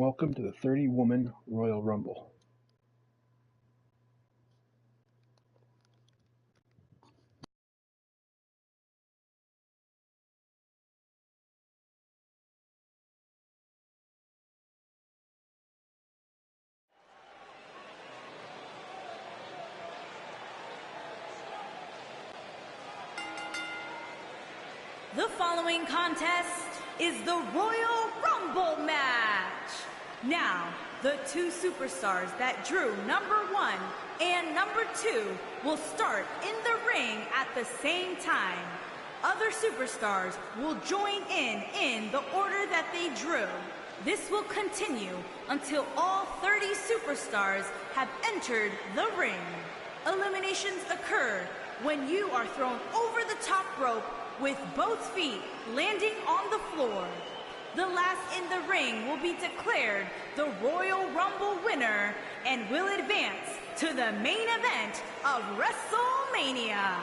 Welcome to the 30-woman Royal Rumble. The following contest is the Royal Rumble match. Now, the two superstars that drew number 1 and number 2 will start in the ring at the same time. Other superstars will join in the order that they drew. This will continue until all 30 superstars have entered the ring. Eliminations occur when you are thrown over the top rope with both feet landing on the floor. The last in the ring will be declared the Royal Rumble winner and will advance to the main event of WrestleMania.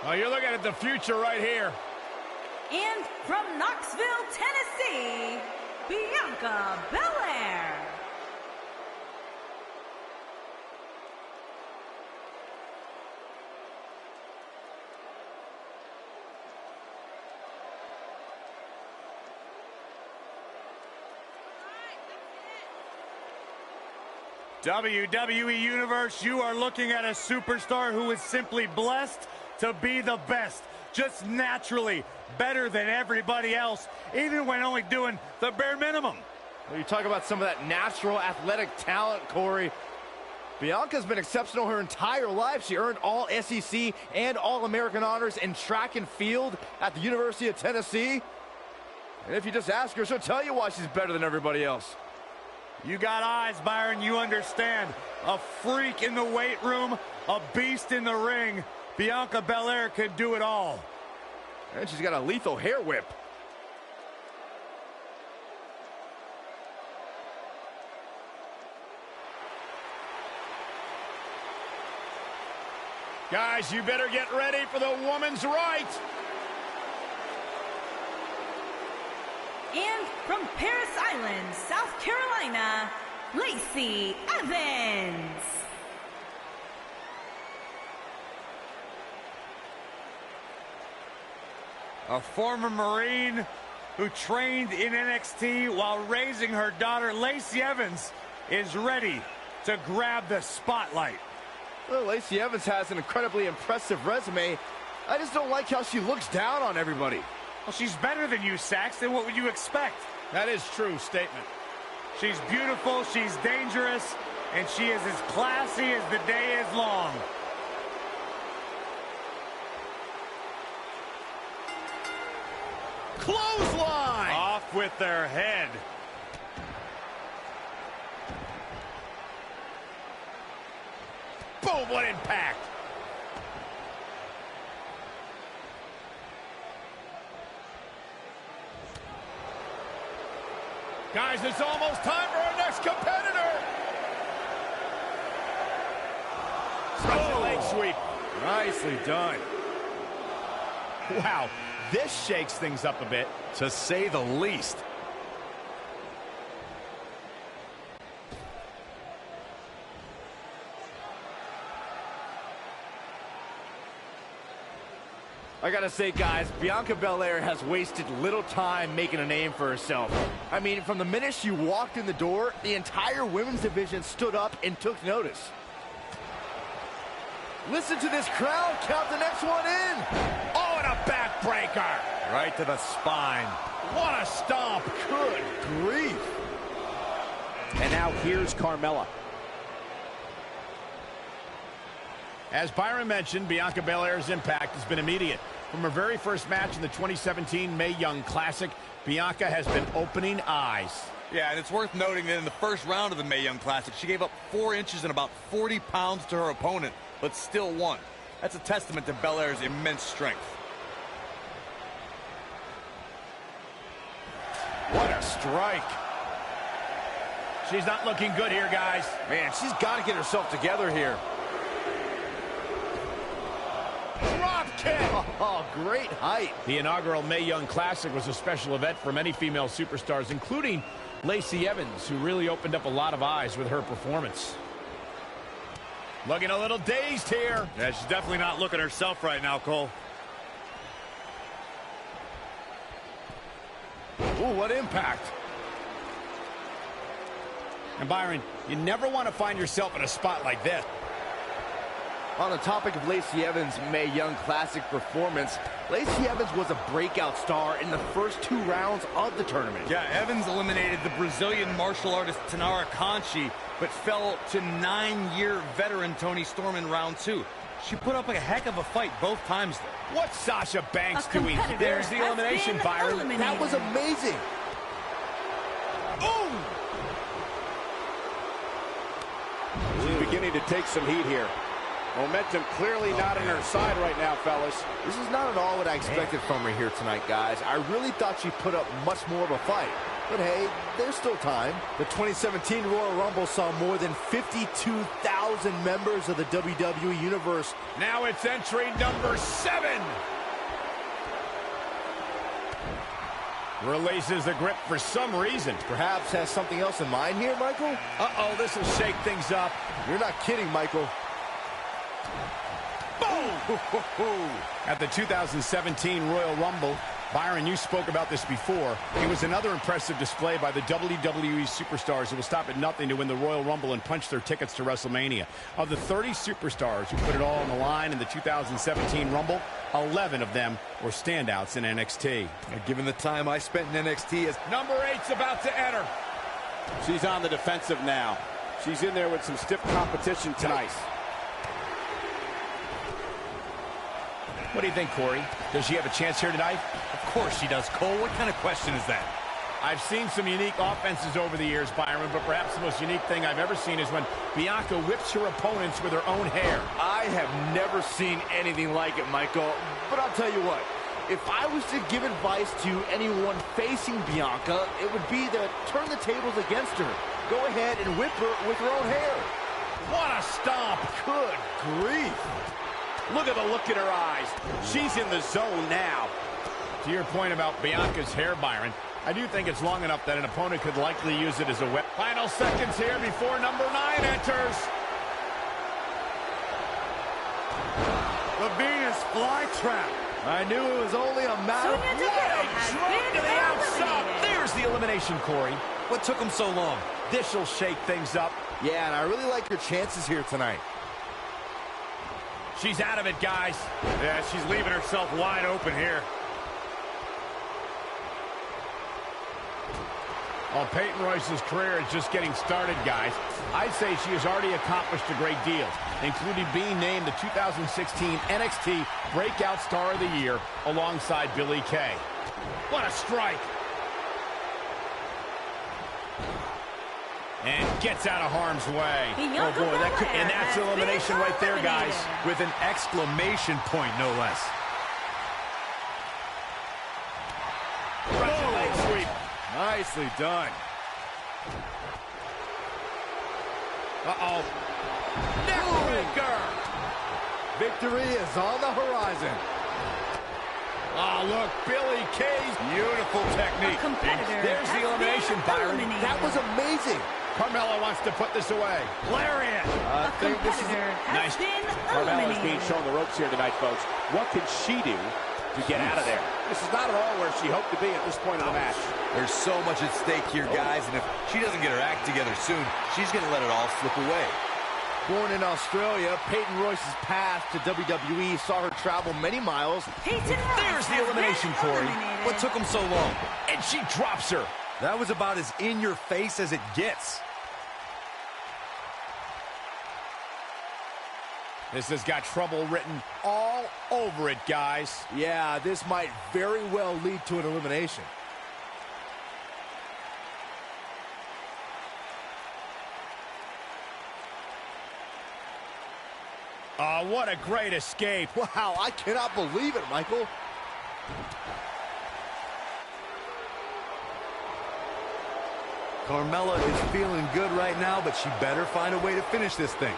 Oh, you're looking at the future right here. And from Knoxville, Tennessee, Bianca Belair. WWE Universe, you are looking at a superstar who is simply blessed to be the best. Just naturally better than everybody else, even when only doing the bare minimum. Well, you talk about some of that natural athletic talent, Corey. Bianca's been exceptional her entire life. She earned all SEC and All-American honors in track and field at the University of Tennessee. And if you just ask her, she'll tell you why she's better than everybody else. You got eyes, Byron, you understand. A freak in the weight room, a beast in the ring. Bianca Belair can do it all. And she's got a lethal hair whip. Guys, you better get ready for the woman's right. And from Paris Island, South Carolina, Lacey Evans. A former Marine who trained in NXT while raising her daughter, Lacey Evans, is ready to grab the spotlight. Well, Lacey Evans has an incredibly impressive resume. I just don't like how she looks down on everybody. Well, she's better than you, Saxton. What would you expect? That is true statement. She's beautiful, she's dangerous, and she is as classy as the day is long. Clothesline! Off with their head. Boom, what impact! Guys, it's almost time for our next competitor. Russian leg sweep. Nicely done. Wow, this shakes things up a bit, to say the least. I gotta say, guys, Bianca Belair has wasted little time making a name for herself. I mean, from the minute she walked in the door, the entire women's division stood up and took notice. Listen to this crowd count the next one in. Oh, and a backbreaker. Right to the spine. What a stomp. Good grief. And now here's Carmella. As Byron mentioned, Bianca Belair's impact has been immediate. From her very first match in the 2017 Mae Young Classic, Bianca has been opening eyes. Yeah, and it's worth noting that in the first round of the Mae Young Classic, she gave up 4 inches and about 40 pounds to her opponent, but still won. That's a testament to Belair's immense strength. What a strike. She's not looking good here, guys. Man, she's got to get herself together here. Drop kick. Oh, great height. The inaugural Mae Young Classic was a special event for many female superstars, including Lacey Evans, who really opened up a lot of eyes with her performance. Looking a little dazed here. Yeah, she's definitely not looking herself right now, Cole. Ooh, what impact. And Byron, you never want to find yourself in a spot like this. On the topic of Lacey Evans' Mae Young Classic performance, Lacey Evans was a breakout star in the first 2 rounds of the tournament. Yeah, Evans eliminated the Brazilian martial artist Tanara Conchi, but fell to 9-year veteran Toni Storm in round 2. She put up a heck of a fight both times, though. What's Sasha Banks doing? There's the elimination, Byron. That was amazing. Boom! She's beginning to take some heat here. Momentum clearly not on her side right now, fellas. This is not at all what I expected from her here tonight, guys. I really thought she'd put up much more of a fight. But hey, there's still time. The 2017 Royal Rumble saw more than 52,000 members of the WWE Universe. Now it's entry number 7. Releases the grip for some reason. Perhaps has something else in mind here, Michael? Uh-oh, this will shake things up. You're not kidding, Michael. Boom! At the 2017 Royal Rumble, Byron, you spoke about this before. It was another impressive display by the WWE superstars who will stop at nothing to win the Royal Rumble and punch their tickets to WrestleMania. Of the 30 superstars who put it all on the line in the 2017 Rumble, 11 of them were standouts in NXT. Given the time I spent in NXT as Number 8's about to enter. She's on the defensive now. She's in there with some stiff competition tonight. What do you think, Corey? Does she have a chance here tonight? Of course she does, Cole. What kind of question is that? I've seen some unique offenses over the years, Byron, but perhaps the most unique thing I've ever seen is when Bianca whips her opponents with her own hair. I have never seen anything like it, Michael. But I'll tell you what. If I was to give advice to anyone facing Bianca, it would be to turn the tables against her. Go ahead and whip her with her own hair. What a stomp! Good grief. Look at the look in her eyes. She's in the zone now. To your point about Bianca's hair, Byron, I do think it's long enough that an opponent could likely use it as a weapon. Final seconds here before number 9 enters. The Venus flytrap. I knew it was only a matter of... Sonya Deville has Drop to the outside. eliminated. There's the elimination, Corey. What took him so long? This'll shake things up. Yeah, and I really like her chances here tonight. She's out of it, guys. Yeah, she's leaving herself wide open here. Well, Peyton Royce's career is just getting started, guys. I'd say she has already accomplished a great deal, including being named the 2016 NXT Breakout Star of the Year alongside Billie Kay. What a strike! And gets out of harm's way. Oh boy, that could, and that's elimination right there, guys. With an exclamation point, no less. Russian leg sweep. Nicely done. Uh-oh. Neckbreaker. Victory is on the horizon. Oh, look, Billie Kay's Beautiful technique. There's the elimination, Byron. That was amazing. Carmella wants to put this away. Lariat. A competitor has nice. been Carmella's being eliminated. shown the ropes here tonight, folks. What can she do to get out of there? This is not at all where she hoped to be at this point of the match. There's so much at stake here, guys, and if she doesn't get her act together soon, she's going to let it all slip away. Born in Australia, Peyton Royce's path to WWE saw her travel many miles. Peyton Royce There's the has elimination, been Corey. eliminated. What took him so long? And she drops her. That was about as in your face as it gets. This has got trouble written all over it, guys. Yeah, this might very well lead to an elimination. Oh, what a great escape. Wow, I cannot believe it, Michael. Carmella is feeling good right now, but she better find a way to finish this thing.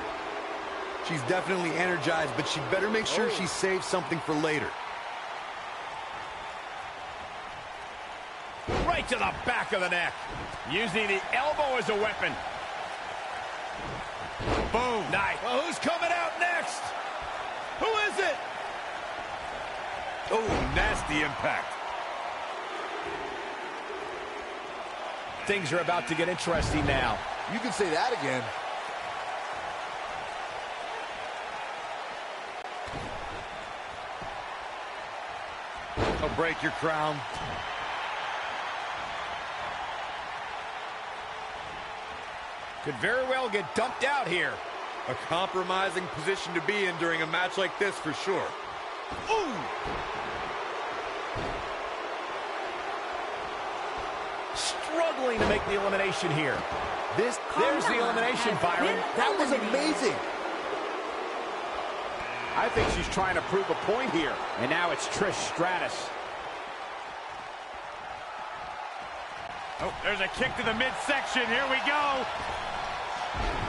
She's definitely energized, but she better make sure she saves something for later. Right to the back of the neck. Using the elbow as a weapon. Boom. Nice. Well, who's coming out next? Who is it? Oh, nasty impact. Things are about to get interesting now. You can say that again. I'll break your crown. Could very well get dumped out here. A compromising position to be in during a match like this for sure. Ooh! Struggling to make the elimination here. There's the elimination, Byron. That was amazing. I think she's trying to prove a point here. And now it's Trish Stratus. Oh, there's a kick to the midsection. Here we go.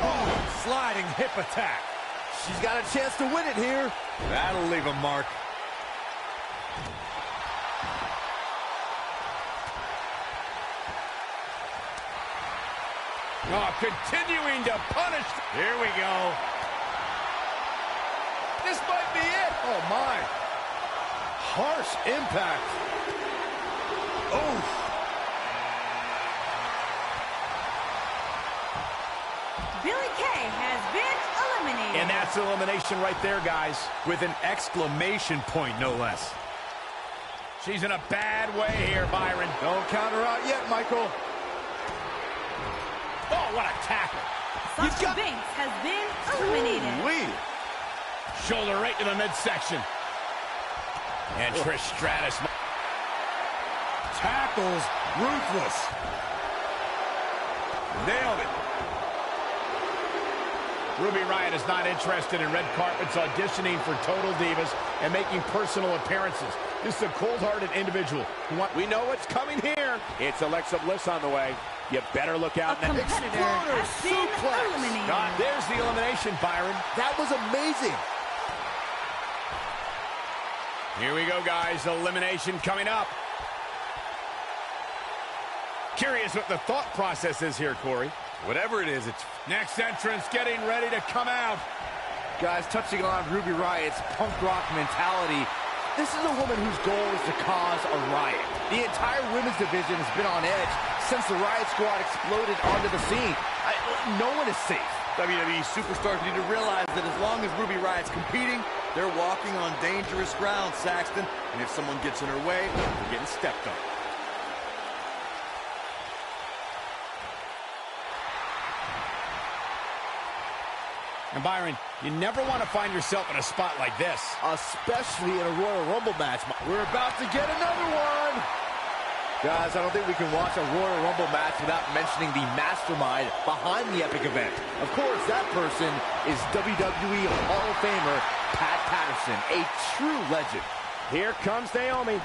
Oh, sliding hip attack. She's got a chance to win it here. That'll leave a mark. Oh, continuing to punish. Here we go. This might be it. Oh, my. Harsh impact. Oh. Billie Kay has been eliminated. And that's elimination right there, guys. With an exclamation point, no less. She's in a bad way here, Byron. Don't count her out yet, Michael. Oh, what a tackle. Sasha Banks has been eliminated. Shoulder right to the midsection. And Trish Stratus. Tackles ruthless. Nailed it. Ruby Riott is not interested in red carpets, auditioning for Total Divas, and making personal appearances. This is a cold-hearted individual. We know what's coming here. It's Alexa Bliss on the way. You better look out. A competitor has been eliminated. There's the elimination, Byron. That was amazing. Here we go, guys. Elimination coming up. Curious what the thought process is here, Corey. Whatever it is, it's... Next entrance getting ready to come out. Guys, touching on Ruby Riott's punk rock mentality, this is a woman whose goal is to cause a riot. The entire women's division has been on edge since the Riot Squad exploded onto the scene. No one is safe. WWE superstars need to realize that as long as Ruby Riott's competing, they're walking on dangerous ground, Saxton. And if someone gets in her way, they're getting stepped on. And Byron, you never want to find yourself in a spot like this. Especially in a Royal Rumble match. We're about to get another one. Guys, I don't think we can watch a Royal Rumble match without mentioning the mastermind behind the epic event. Of course, that person is WWE Hall of Famer Pat Patterson, a true legend. Here comes Naomi.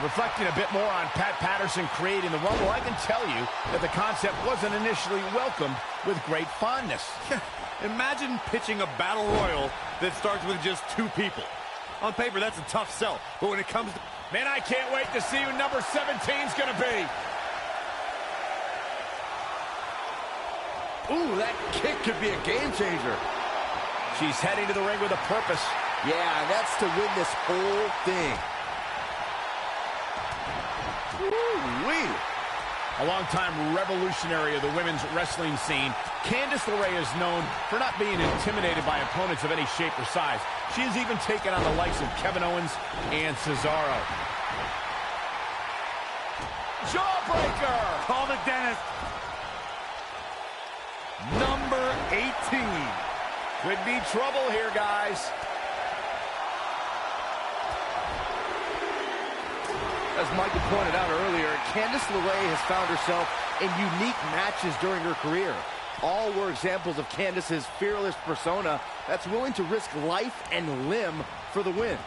Reflecting a bit more on Pat Patterson creating the Rumble, I can tell you that the concept wasn't initially welcomed with great fondness. Imagine pitching a battle royal that starts with just 2 people. On paper, that's a tough sell. But when it comes to... Man, I can't wait to see who number 17's going to be. Ooh, that kick could be a game changer. She's heading to the ring with a purpose. Yeah, and that's to win this whole thing. Woo-wee. A longtime revolutionary of the women's wrestling scene, Candice LeRae is known for not being intimidated by opponents of any shape or size. She has even taken on the likes of Kevin Owens and Cesaro. Jawbreaker! Call the dentist. Number 18. Could be trouble here, guys. As Michael pointed out earlier, Candice LeRae has found herself in unique matches during her career. All were examples of Candice's fearless persona that's willing to risk life and limb for the win.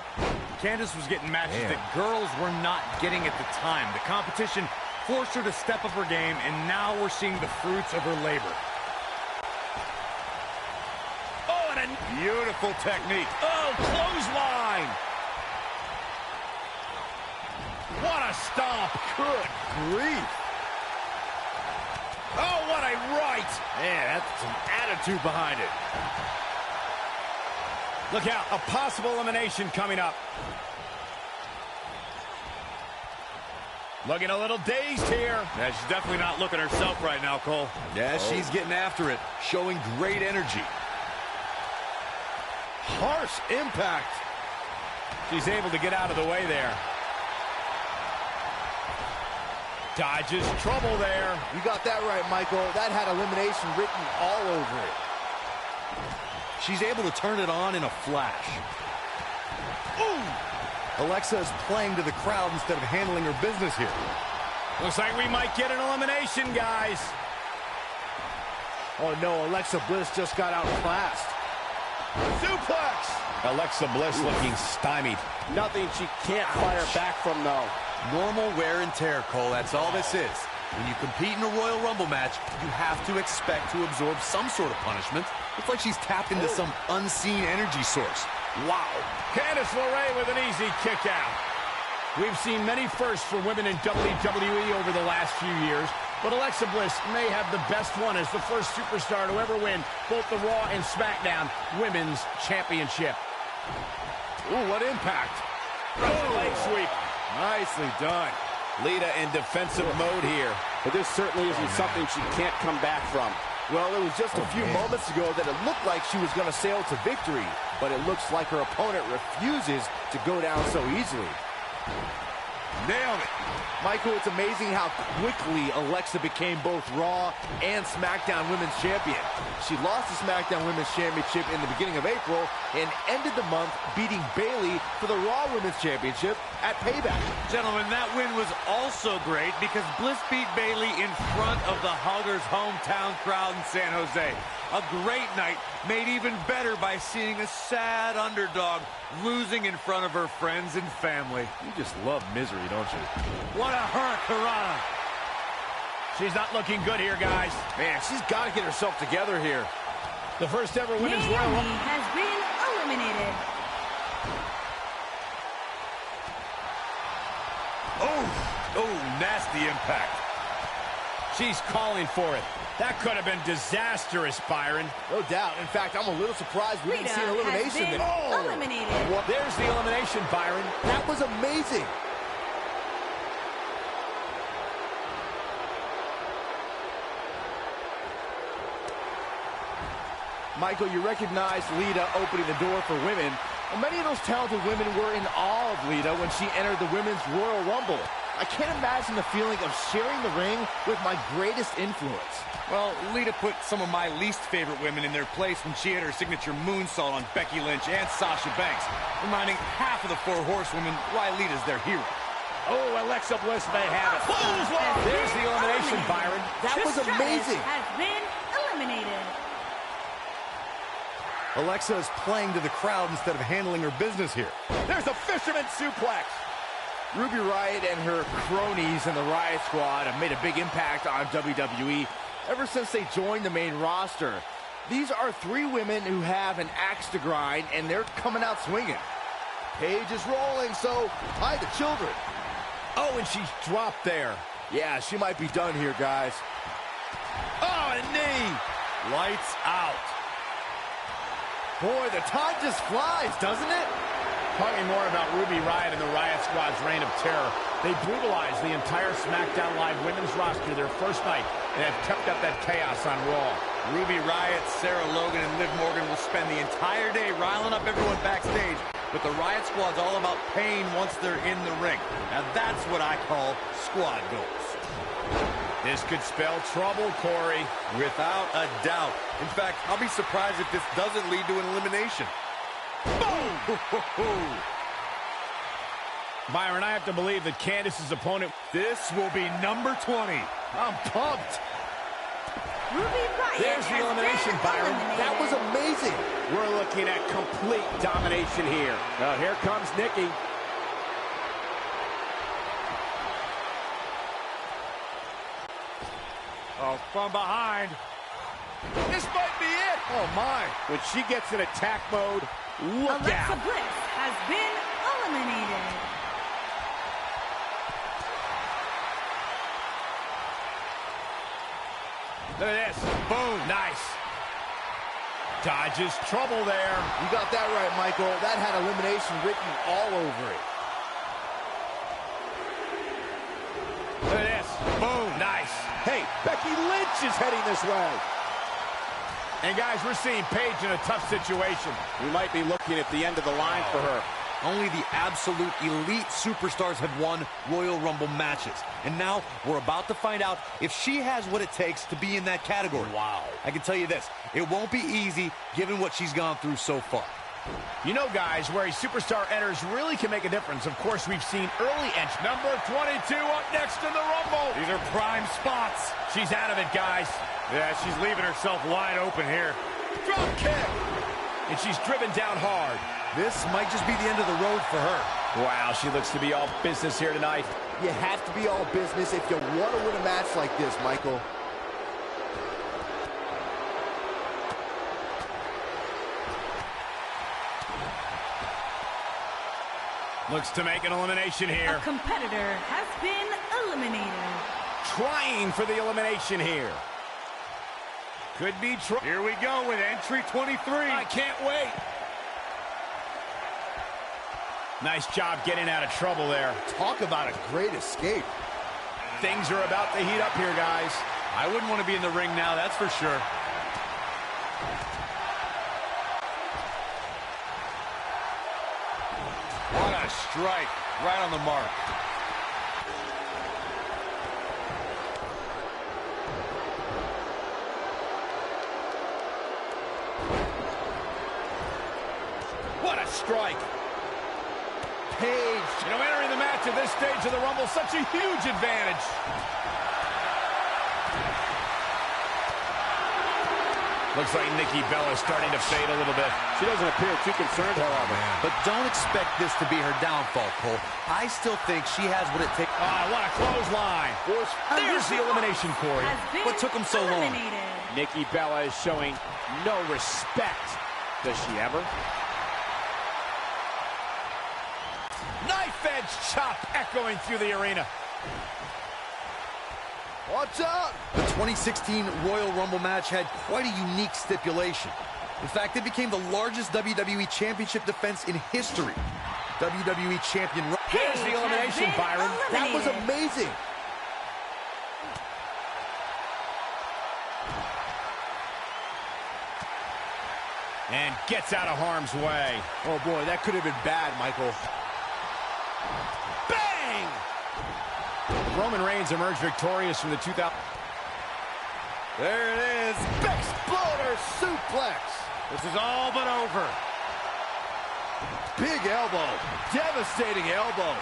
Candice was getting matches that girls were not getting at the time. The competition forced her to step up her game, and now we're seeing the fruits of her labor. Oh, and a beautiful technique. Oh, clothesline. What a stomp. Good grief. Oh, what a right. Man, that's some attitude behind it. Look out, a possible elimination coming up. Looking a little dazed here. Yeah, she's definitely not looking herself right now, Cole. Yeah, she's getting after it, showing great energy. Harsh impact. She's able to get out of the way there. Dodges trouble there. You got that right, Michael. That had elimination written all over it. She's able to turn it on in a flash. Ooh! Alexa is playing to the crowd instead of handling her business here. Looks like we might get an elimination, guys. Oh, no, Alexa Bliss just got outclassed. Suplex! Alexa Bliss looking stymied. Nothing she can't fire back from, though. Normal wear and tear, Cole. That's all this is. When you compete in a Royal Rumble match, you have to expect to absorb some sort of punishment. Looks like she's tapped into some unseen energy source. Wow. Candice LeRae with an easy kick out. We've seen many firsts for women in WWE over the last few years, but Alexa Bliss may have the best one as the first superstar to ever win both the Raw and SmackDown Women's Championship. Ooh, what impact. Leg sweep. Nicely done. Lita in defensive mode here. But this certainly isn't something she can't come back from. Well, it was just a few moments ago that it looked like she was going to sail to victory, but it looks like her opponent refuses to go down so easily. Nailed it. Michael, it's amazing how quickly Alexa became both Raw and SmackDown Women's Champion. She lost the SmackDown Women's Championship in the beginning of April and ended the month beating Bayley for the Raw Women's Championship at Payback. Gentlemen, that win was also great because Bliss beat Bayley in front of the Huggers' hometown crowd in San Jose. A great night made even better by seeing a sad underdog losing in front of her friends and family. You just love misery, don't you? What a hurricanrana. She's not looking good here, guys. Man, she's got to get herself together here. The first ever Women's Royal Naomi Rumble has been eliminated. Oh, nasty impact. She's calling for it. That could have been disastrous, Byron. No doubt. In fact, I'm a little surprised we didn't Rita see an elimination has been there. eliminated. Well, there's the elimination, Byron. That was amazing. Michael, you recognize Lita opening the door for women. Well, many of those talented women were in awe of Lita when she entered the Women's Royal Rumble. I can't imagine the feeling of sharing the ring with my greatest influence. Well, Lita put some of my least favorite women in their place when she had her signature moonsault on Becky Lynch and Sasha Banks, reminding half of the four horsewomen why Lita's their hero. Oh, Alexa Bliss may have it. There's the elimination, Byron. That was amazing. Has been eliminated. Alexa is playing to the crowd instead of handling her business here. There's a fisherman suplex. Ruby Riott and her cronies in the Riott Squad have made a big impact on WWE ever since they joined the main roster. These are three women who have an axe to grind, and they're coming out swinging. Paige is rolling, so hide the children. Oh, and she's dropped there. Yeah, she might be done here, guys. Oh, a knee. Lights out. Boy, the time just flies, doesn't it? Talking more about Ruby Riott and the Riott Squad's reign of terror. They brutalized the entire SmackDown Live women's roster their first night and have kept up that chaos on Raw. Ruby Riott, Sarah Logan, and Liv Morgan will spend the entire day riling up everyone backstage, but the Riott Squad's all about pain once they're in the ring. Now that's what I call squad goals. This could spell trouble, Corey. Without a doubt. In fact, I'll be surprised if this doesn't lead to an elimination. Boom! Byron, I have to believe that Candice's opponent... This will be number 20. I'm pumped. Ruby Riott There's the has elimination, been Byron. eliminated. That was amazing. We're looking at complete domination here. Now, here comes Nikki. Oh, from behind. This might be it. Oh, my. When she gets in attack mode, look Alexa out. Bliss has been eliminated. Look at this. Boom. Nice. Dodges trouble there. You got that right, Michael. That had elimination written all over it. Look at this. Boom. Nice. Hey, Becky Lynch is heading this way. And guys, we're seeing Paige in a tough situation. We might be looking at the end of the line for her. Only the absolute elite superstars have won Royal Rumble matches. And now we're about to find out if she has what it takes to be in that category. Wow. I can tell you this, it won't be easy given what she's gone through so far. You know, guys, where a superstar enters really can make a difference. Of course, we've seen early entry. Number 22 up next in the Rumble. These are prime spots. She's out of it, guys. Yeah, she's leaving herself wide open here. Drop kick. And she's driven down hard. This might just be the end of the road for her. Wow, she looks to be all business here tonight. You have to be all business if you want to win a match like this, Michael. Looks to make an elimination here. A competitor has been eliminated. Trying for the elimination here. Could be Here we go with entry 23. I can't wait. Nice job getting out of trouble there. Talk about a great escape. Things are about to heat up here, guys. I wouldn't want to be in the ring now, that's for sure. What a strike. Right on the mark. What a strike. Paige. You know, entering the match at this stage of the Rumble, such a huge advantage. Looks like Nikki Bella's starting to fade a little bit. She doesn't appear too concerned, however. But don't expect this to be her downfall, Cole. I still think she has what it takes. Oh, what a clothesline. There's the elimination, Corey. What took him so long? Nikki Bella is showing no respect. Does she ever? Knife edge chop echoing through the arena. Watch out! The 2016 Royal Rumble match had quite a unique stipulation. In fact, it became the largest WWE Championship defense in history. WWE Champion... There's the elimination, Byron. That was amazing. And gets out of harm's way. Oh, boy, that could have been bad, Michael. Bang! Roman Reigns emerged victorious from the 2000... There it is. Exploder suplex. This is all but over. Big elbow. Devastating elbow.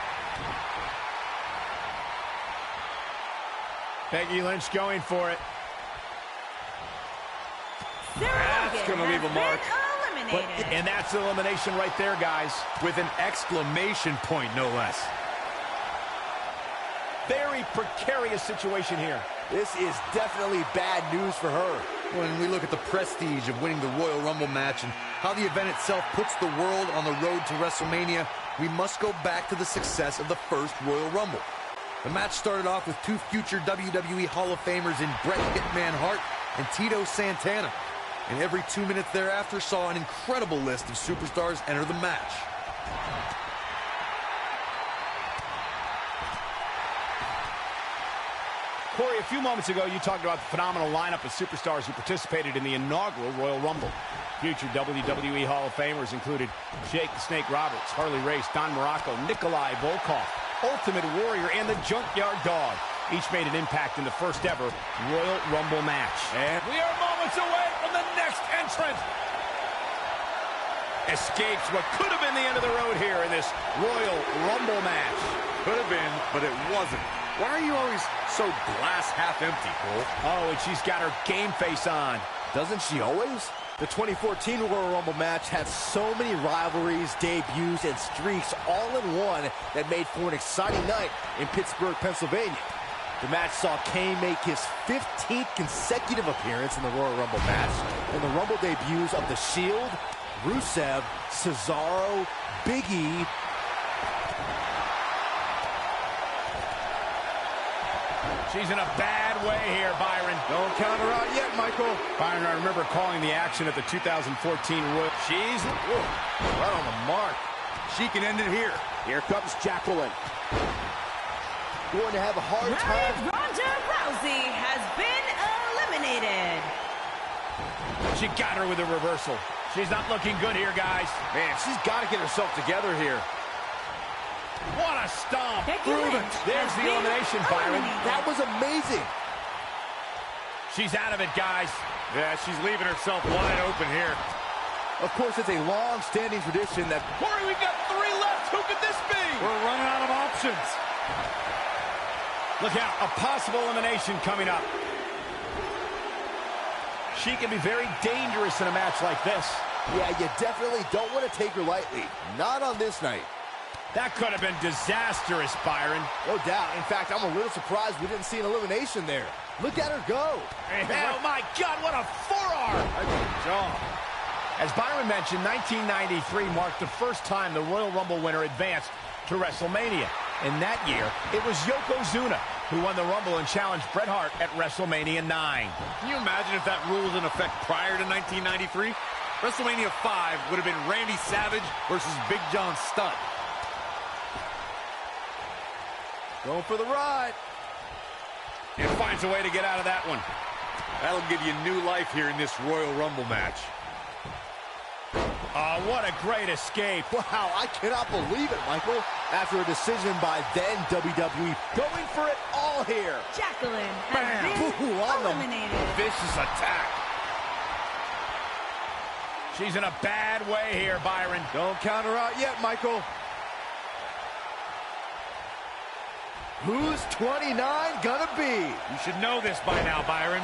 Becky Lynch going for it. That's gonna leave a mark. And that's the elimination right there, guys. With an exclamation point, no less. Very precarious situation here. This is definitely bad news for her. When we look at the prestige of winning the Royal Rumble match and how the event itself puts the world on the road to WrestleMania, we must go back to the success of the first Royal Rumble. The match started off with two future WWE Hall of Famers in Bret Hitman Hart and Tito Santana. And every 2 minutes thereafter saw an incredible list of superstars enter the match. Corey, a few moments ago, you talked about the phenomenal lineup of superstars who participated in the inaugural Royal Rumble. Future WWE Hall of Famers included Jake the Snake Roberts, Harley Race, Don Morocco, Nikolai Volkov, Ultimate Warrior, and the Junkyard Dog. Each made an impact in the first ever Royal Rumble match. And we are moments away from the next entrant. Escapes what could have been the end of the road here in this Royal Rumble match. Could have been, but it wasn't. Why are you always so glass half empty, Cole? Oh, and she's got her game face on. Doesn't she always? The 2014 Royal Rumble match had so many rivalries, debuts, and streaks all in one that made for an exciting night in Pittsburgh, Pennsylvania. The match saw Kane make his 15th consecutive appearance in the Royal Rumble match. In the Rumble debuts of The Shield, Rusev, Cesaro, Big E. She's in a bad way here, Byron. Don't count her out yet, Michael. Byron, I remember calling the action at the 2014 Royal. She's right on the mark. She can end it here. Here comes Jacqueline. Going to have a hard time. Ronda Rousey has been eliminated. She got her with a reversal. She's not looking good here, guys. Man, she's got to get herself together here. What a stomp. Prove it. There's the elimination, Byron. That was amazing. She's out of it, guys. Yeah, she's leaving herself wide open here. Of course, it's a long-standing tradition that... Corey, we've got 3 left. Who could this be? We're running out of options. Look out, a possible elimination coming up. She can be very dangerous in a match like this. Yeah, you definitely don't want to take her lightly. Not on this night. That could have been disastrous, Byron. No doubt. In fact, I'm a little surprised we didn't see an elimination there. Look at her go. And, oh, my God, what a forearm. Good job. As Byron mentioned, 1993 marked the first time the Royal Rumble winner advanced to WrestleMania. In that year, it was Yokozuna who won the Rumble and challenged Bret Hart at WrestleMania 9. Can you imagine if that rule was in effect prior to 1993? WrestleMania 5 would have been Randy Savage versus Big John Studd. Going for the ride. And finds a way to get out of that one. That'll give you new life here in this Royal Rumble match. Oh, what a great escape. Wow, I cannot believe it, Michael. After a decision by then WWE, going for it all here. Jacqueline has been eliminated. Vicious attack. She's in a bad way here, Byron. Don't count her out yet, Michael. Who's 29 gonna be? You should know this by now, Byron.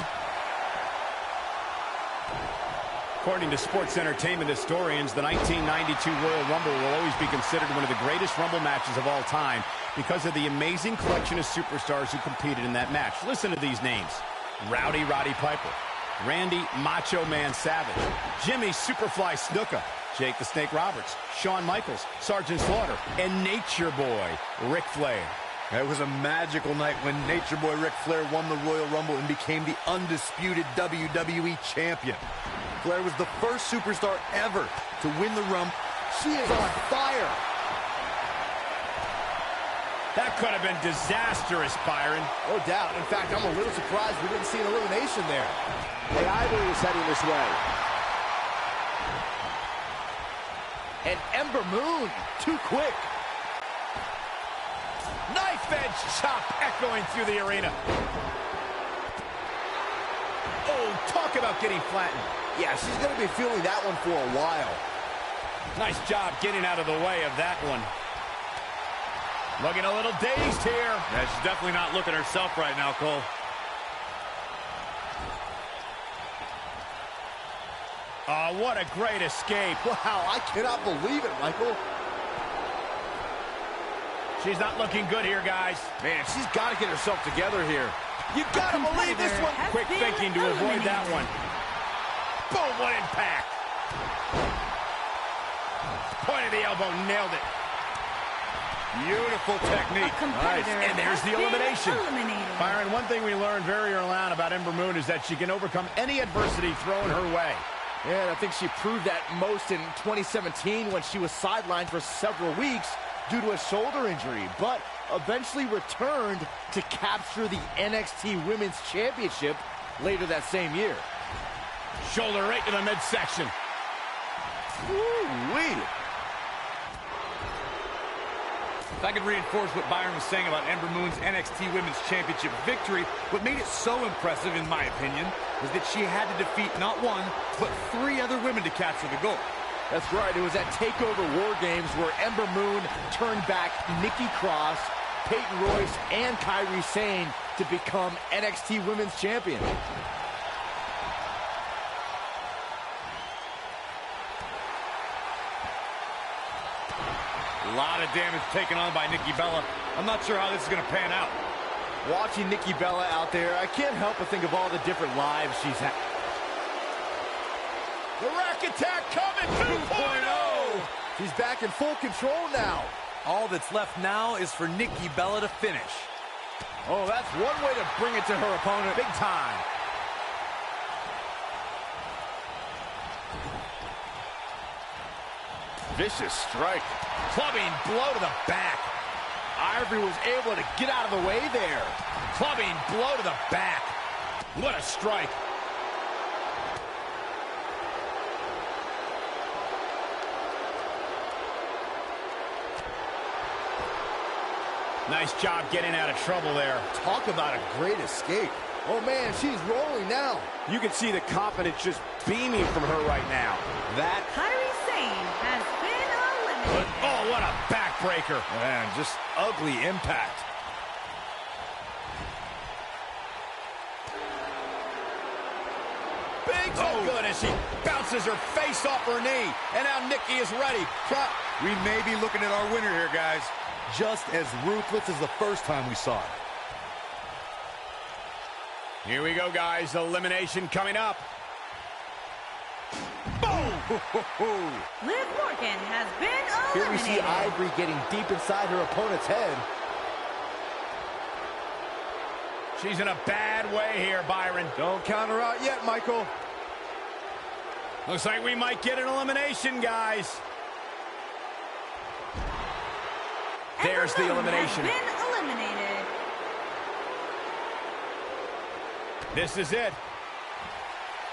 According to sports entertainment historians, the 1992 Royal Rumble will always be considered one of the greatest Rumble matches of all time because of the amazing collection of superstars who competed in that match. Listen to these names: Rowdy Roddy Piper, Randy Macho Man Savage, Jimmy Superfly Snuka, Jake the Snake Roberts, Shawn Michaels, Sergeant Slaughter, and Nature Boy Ric Flair. It was a magical night when Nature Boy Ric Flair won the Royal Rumble and became the undisputed WWE Champion. Flair was the first superstar ever to win the Rumble. She is on fire. That could have been disastrous, Byron. No doubt. In fact, I'm a little surprised we didn't see an elimination there. The Ivory is heading this way. And Ember Moon, too quick. Knife edge chop echoing through the arena. Oh, talk about getting flattened. Yeah, she's going to be feeling that one for a while. Nice job getting out of the way of that one. Looking a little dazed here. Yeah, she's definitely not looking herself right now, Cole. Oh, what a great escape. Wow, I cannot believe it, Michael. She's not looking good here, guys. Man, she's got to get herself together here. You got to believe this one. Quick thinking to avoid that one. Boom, what impact. Point of the elbow, nailed it. Beautiful technique. Nice. And there's the elimination. Byron, one thing we learned very early on about Ember Moon is that she can overcome any adversity thrown her way. Yeah, I think she proved that most in 2017 when she was sidelined for several weeks due to a shoulder injury, but eventually returned to capture the NXT Women's Championship later that same year. Shoulder right to the midsection. Woo-wee. If I could reinforce what Byron was saying about Ember Moon's NXT Women's Championship victory, what made it so impressive, in my opinion, was that she had to defeat not one, but 3 other women to capture the gold. That's right. It was at TakeOver War Games where Ember Moon turned back Nikki Cross, Peyton Royce, and Kairi Sane to become NXT Women's Champion. A lot of damage taken on by Nikki Bella. I'm not sure how this is going to pan out. Watching Nikki Bella out there, I can't help but think of all the different lives she's had. The rack attack coming, 2.0! She's back in full control now. All that's left now is for Nikki Bella to finish. Oh, that's one way to bring it to her opponent. Big time. Vicious strike. Clubbing blow to the back. Ivory was able to get out of the way there. Clubbing blow to the back. What a strike. Nice job getting out of trouble there. Talk about a great escape. Oh, man, she's rolling now. You can see the confidence just beaming from her right now. That. Kairi Sane has been eliminated. Oh, what a backbreaker. Man, just ugly impact. Big good as she bounces her face off her knee. And now Nikki is ready. We may be looking at our winner here, guys. Just as ruthless as the first time we saw it. Here we go, guys. Elimination coming up. Boom! Liv Morgan has been Here we eliminated. see Ivory getting deep inside her opponent's head. She's in a bad way here, Byron. Don't count her out yet, Michael. Looks like we might get an elimination, guys. There's the elimination. Has been eliminated. This is it.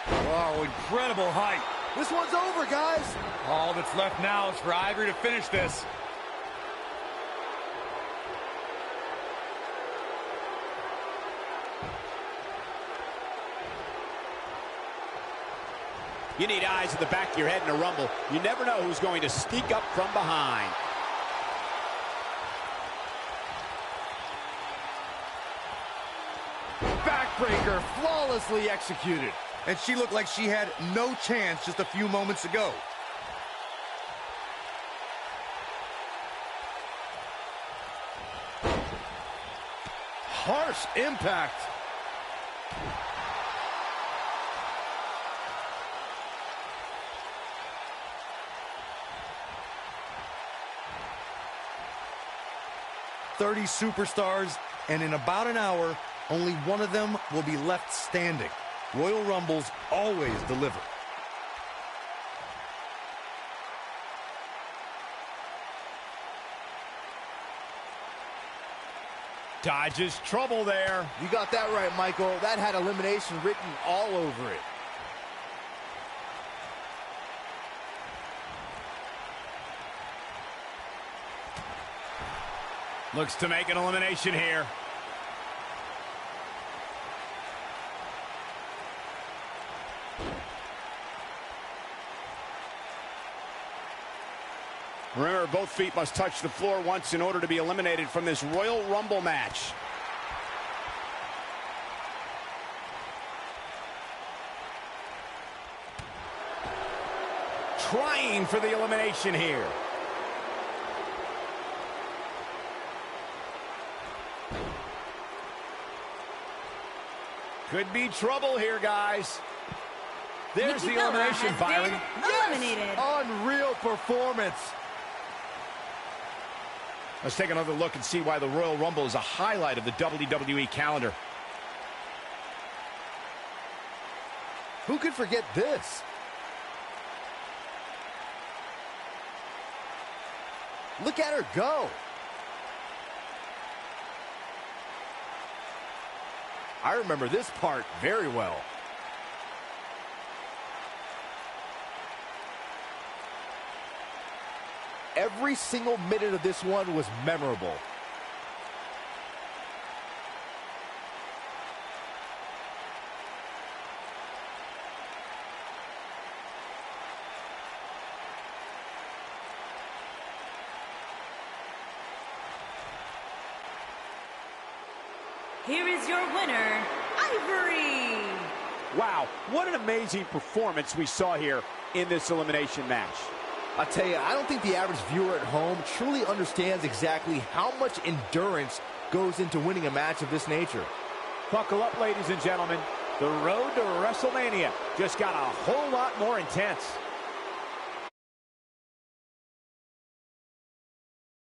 Wow, incredible height. This one's over, guys. All that's left now is for Ivory to finish this. You need eyes at the back of your head in a rumble. You never know who's going to sneak up from behind. Backbreaker flawlessly executed. And she looked like she had no chance just a few moments ago. Harsh impact. "30 superstars, and in about an hour, only one of them will be left standing. Royal Rumbles always deliver." Dodges trouble there. You got that right, Michael. That had elimination written all over it. Looks to make an elimination here. Remember, both feet must touch the floor once in order to be eliminated from this Royal Rumble match. Trying for the elimination here. Could be trouble here, guys. There's Nikki the Bella elimination, has Byron. been eliminated. Unreal performance. Let's take another look and see why the Royal Rumble is a highlight of the WWE calendar. Who could forget this? Look at her go. I remember this part very well. Every single minute of this one was memorable. Here is your winner, Ivory. Wow, what an amazing performance we saw here in this elimination match. I tell you, I don't think the average viewer at home truly understands exactly how much endurance goes into winning a match of this nature. Buckle up, ladies and gentlemen. The road to WrestleMania just got a whole lot more intense.